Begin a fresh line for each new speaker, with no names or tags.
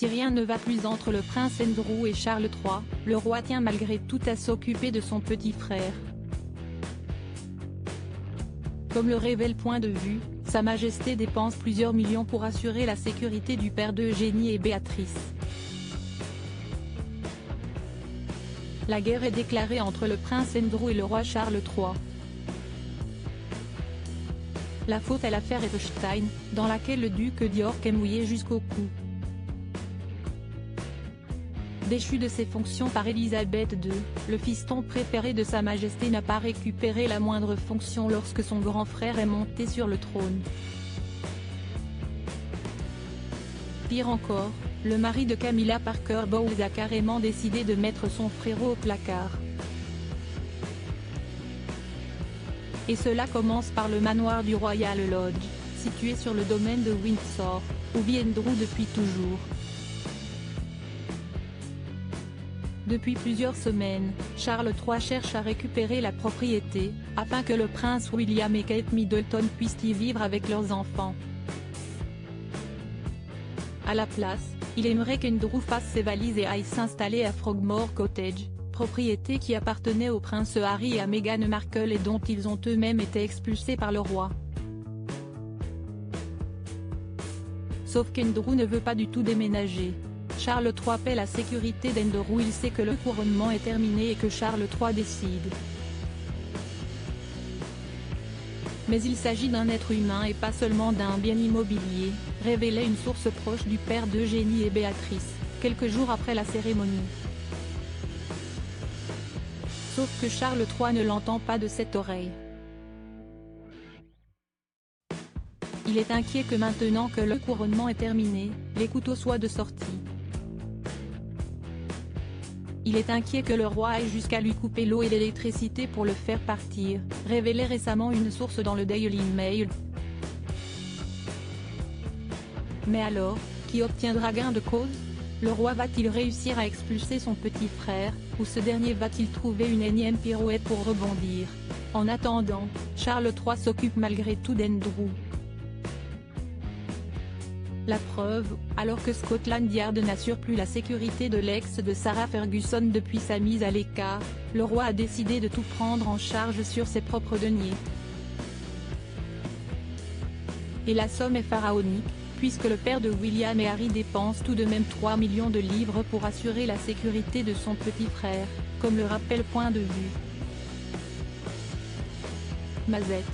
Si rien ne va plus entre le prince Andrew et Charles III, le roi tient malgré tout à s'occuper de son petit frère. Comme le révèle Point de vue, Sa Majesté dépense plusieurs millions pour assurer la sécurité du père d'Eugénie et Béatrice. La guerre est déclarée entre le prince Andrew et le roi Charles III. La faute à l'affaire Epstein, dans laquelle le duc d'York est mouillé jusqu'au cou. Déchu de ses fonctions par Élisabeth II, le fiston préféré de Sa Majesté n'a pas récupéré la moindre fonction lorsque son grand frère est monté sur le trône. Pire encore, le mari de Camilla Parker Bowles a carrément décidé de mettre son frérot au placard. Et cela commence par le manoir du Royal Lodge, situé sur le domaine de Windsor, où vit Andrew depuis toujours. Depuis plusieurs semaines, Charles III cherche à récupérer la propriété, afin que le prince William et Kate Middleton puissent y vivre avec leurs enfants. À la place, il aimerait qu'Andrew fasse ses valises et aille s'installer à Frogmore Cottage, propriété qui appartenait au prince Harry et à Meghan Markle et dont ils ont eux-mêmes été expulsés par le roi. Sauf qu'Andrew ne veut pas du tout déménager. Charles III paie la sécurité d'Andrew, il sait que le couronnement est terminé et que Charles III décide. Mais il s'agit d'un être humain et pas seulement d'un bien immobilier, révélait une source proche du père d'Eugénie et Béatrice, quelques jours après la cérémonie. Sauf que Charles III ne l'entend pas de cette oreille. Il est inquiet que maintenant que le couronnement est terminé, les couteaux soient de sortie. Il est inquiet que le roi aille jusqu'à lui couper l'eau et l'électricité pour le faire partir, révélait récemment une source dans le Daily Mail. Mais alors, qui obtiendra gain de cause? Le roi va-t-il réussir à expulser son petit frère, ou ce dernier va-t-il trouver une énième pirouette pour rebondir? En attendant, Charles III s'occupe malgré tout d'Andrew. La preuve, alors que Scotland Yard n'assure plus la sécurité de l'ex de Sarah Ferguson depuis sa mise à l'écart, le roi a décidé de tout prendre en charge sur ses propres deniers. Et la somme est pharaonique, puisque le père de William et Harry dépense tout de même 3 millions de livres pour assurer la sécurité de son petit frère, comme le rappelle Point de vue. Mazette.